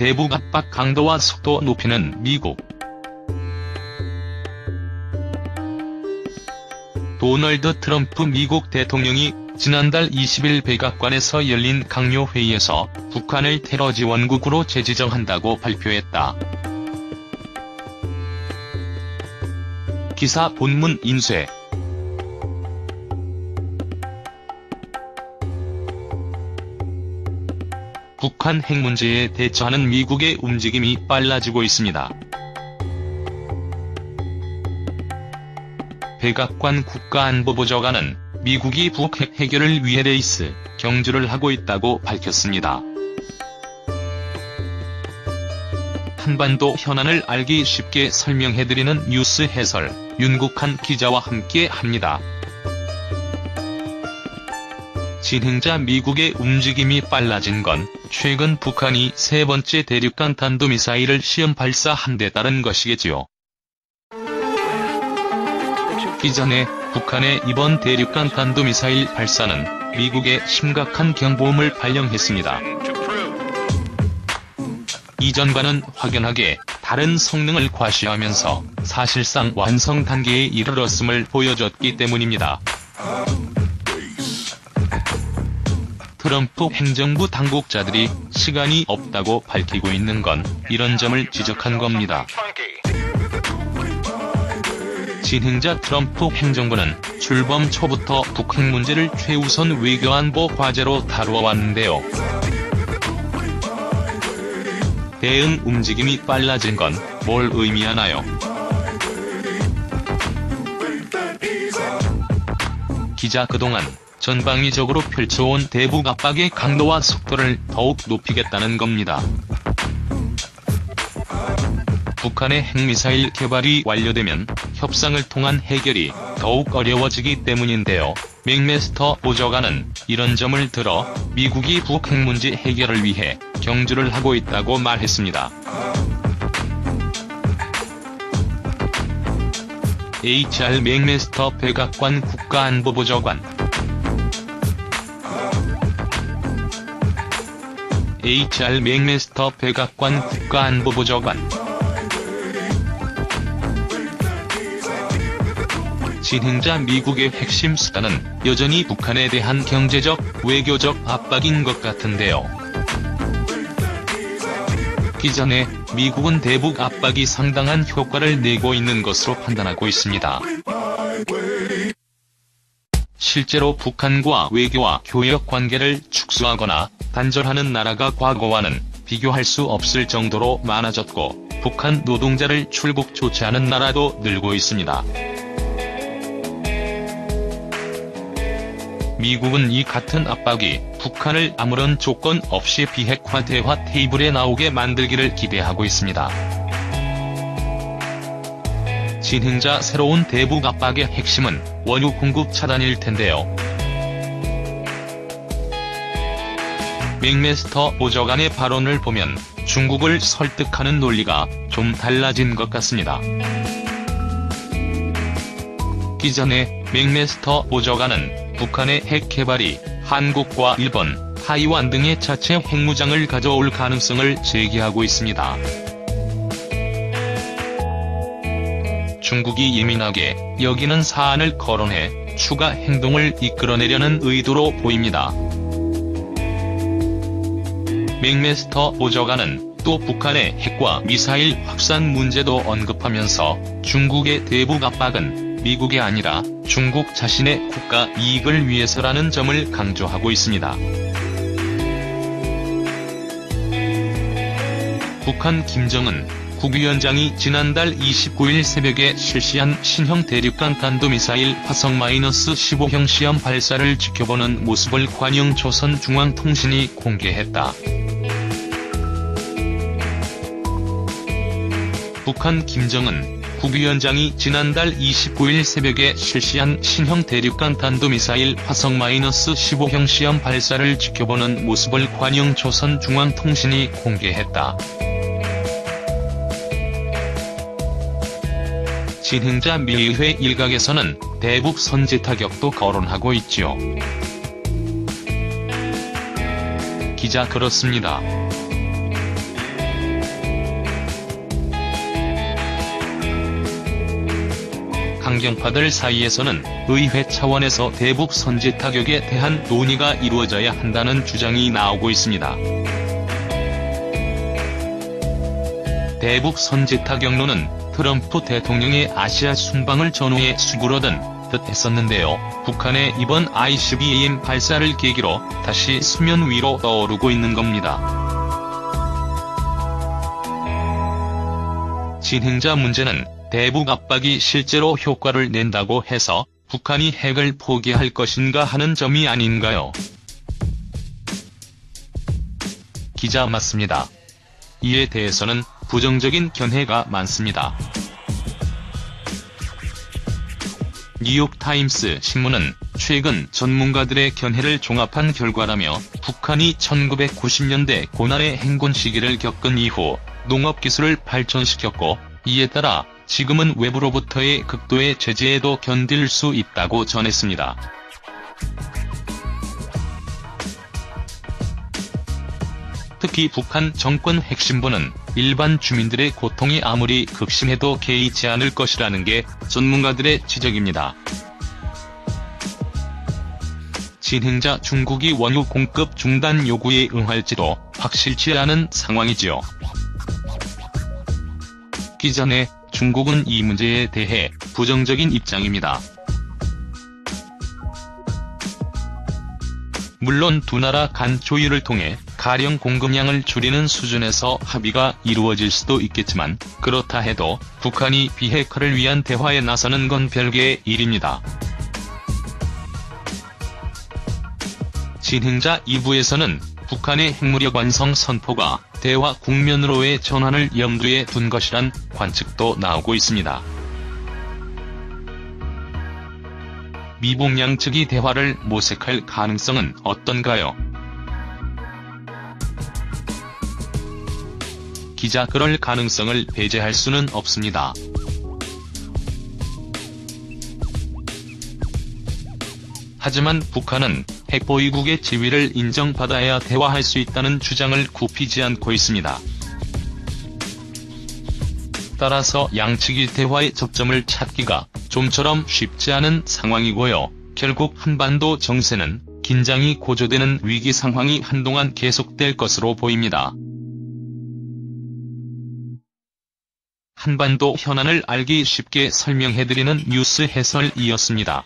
대북 압박 강도와 속도 높이는 미국. 도널드 트럼프 미국 대통령이 지난달 20일 백악관에서 열린 강요회의에서 북한을 테러 지원국으로 재지정한다고 발표했다. 기사 본문 인쇄. 북한 핵 문제에 대처하는 미국의 움직임이 빨라지고 있습니다. 백악관 국가안보보좌관은 미국이 북핵 해결을 위해 레이스, 경주를 하고 있다고 밝혔습니다. 한반도 현안을 알기 쉽게 설명해드리는 뉴스 해설, 윤국한 기자와 함께합니다. 진행자 미국의 움직임이 빨라진 건 최근 북한이 세 번째 대륙간 탄도미사일을 시험 발사한 데 따른 것이겠지요. 이전에 북한의 이번 대륙간 탄도미사일 발사는 미국에 심각한 경보음을 발령했습니다. 이전과는 확연하게 다른 성능을 과시하면서 사실상 완성 단계에 이르렀음을 보여줬기 때문입니다. 트럼프 행정부 당국자들이 시간이 없다고 밝히고 있는 건 이런 점을 지적한 겁니다. 진행자 트럼프 행정부는 출범 초부터 북핵 문제를 최우선 외교안보 과제로 다루어왔는데요. 대응 움직임이 빨라진 건 뭘 의미하나요? 기자 그동안 전방위적으로 펼쳐온 대북 압박의 강도와 속도를 더욱 높이겠다는 겁니다. 북한의 핵미사일 개발이 완료되면 협상을 통한 해결이 더욱 어려워지기 때문인데요. 맥메스터 보좌관은 이런 점을 들어 미국이 북핵 문제 해결을 위해 경주를 하고 있다고 말했습니다. HR 맥메스터 백악관 국가안보보좌관. HR 맥메스터 백악관 국가안보보좌관. 진행자 미국의 핵심 수단은 여전히 북한에 대한 경제적, 외교적 압박인 것 같은데요. 기전에 미국은 대북 압박이 상당한 효과를 내고 있는 것으로 판단하고 있습니다. 실제로 북한과 외교와 교역 관계를 축소하거나 단절하는 나라가 과거와는 비교할 수 없을 정도로 많아졌고, 북한 노동자를 출국 조치하는 나라도 늘고 있습니다. 미국은 이 같은 압박이 북한을 아무런 조건 없이 비핵화 대화 테이블에 나오게 만들기를 기대하고 있습니다. 진행자 새로운 대북 압박의 핵심은 원유 공급 차단일 텐데요. 맥메스터 보좌관의 발언을 보면 중국을 설득하는 논리가 좀 달라진 것 같습니다. 기전에 맥메스터 보좌관은 북한의 핵 개발이 한국과 일본, 타이완 등의 자체 핵무장을 가져올 가능성을 제기하고 있습니다. 중국이 예민하게 여기는 사안을 거론해 추가 행동을 이끌어내려는 의도로 보입니다. 맥메스터 보좌관은 또 북한의 핵과 미사일 확산 문제도 언급하면서 중국의 대북 압박은 미국이 아니라 중국 자신의 국가 이익을 위해서라는 점을 강조하고 있습니다. 북한 김정은 국위원장이 지난달 29일 새벽에 실시한 신형 대륙간 탄도미사일 화성-15형 시험 발사를 지켜보는 모습을 관영 조선중앙통신이 공개했다. 북한 김정은 국위원장이 지난달 29일 새벽에 실시한 신형 대륙간 탄도미사일 화성-15형 시험 발사를 지켜보는 모습을 관영 조선중앙통신이 공개했다. 진행자 미의회 일각에서는 대북 선제 타격도 거론하고 있지요. 기자 그렇습니다. 강경파들 사이에서는 의회 차원에서 대북 선제 타격에 대한 논의가 이루어져야 한다는 주장이 나오고 있습니다. 대북 선제 타격론은 트럼프 대통령의 아시아 순방을 전후에 수그러든 듯 했었는데요. 북한의 이번 ICBM 발사를 계기로 다시 수면 위로 떠오르고 있는 겁니다. 진행자 문제는 대북 압박이 실제로 효과를 낸다고 해서 북한이 핵을 포기할 것인가 하는 점이 아닌가요? 기자 맞습니다. 이에 대해서는 부정적인 견해가 많습니다. 뉴욕타임스 신문은 최근 전문가들의 견해를 종합한 결과라며 북한이 1990년대 고난의 행군 시기를 겪은 이후 농업기술을 발전시켰고 이에 따라 지금은 외부로부터의 극도의 제재에도 견딜 수 있다고 전했습니다. 특히 북한 정권 핵심부는 일반 주민들의 고통이 아무리 극심해도 개의치 않을 것이라는 게 전문가들의 지적입니다. 진행자 중국이 원유 공급 중단 요구에 응할지도 확실치 않은 상황이지요. 기자네, 중국은 이 문제에 대해 부정적인 입장입니다. 물론 두 나라 간 조율을 통해 가령 공급량을 줄이는 수준에서 합의가 이루어질 수도 있겠지만 그렇다 해도 북한이 비핵화를 위한 대화에 나서는 건 별개의 일입니다. 진행자 2부에서는 북한의 핵무력 완성 선포가 대화 국면으로의 전환을 염두에 둔 것이란 관측도 나오고 있습니다. 미북 양측이 대화를 모색할 가능성은 어떤가요? 기자 그럴 가능성을 배제할 수는 없습니다. 하지만 북한은 핵보유국의 지위를 인정받아야 대화할 수 있다는 주장을 굽히지 않고 있습니다. 따라서 양측이 대화의 접점을 찾기가 좀처럼 쉽지 않은 상황이고요. 결국 한반도 정세는 긴장이 고조되는 위기 상황이 한동안 계속될 것으로 보입니다. 한반도 현안을 알기 쉽게 설명해드리는 뉴스 해설이었습니다.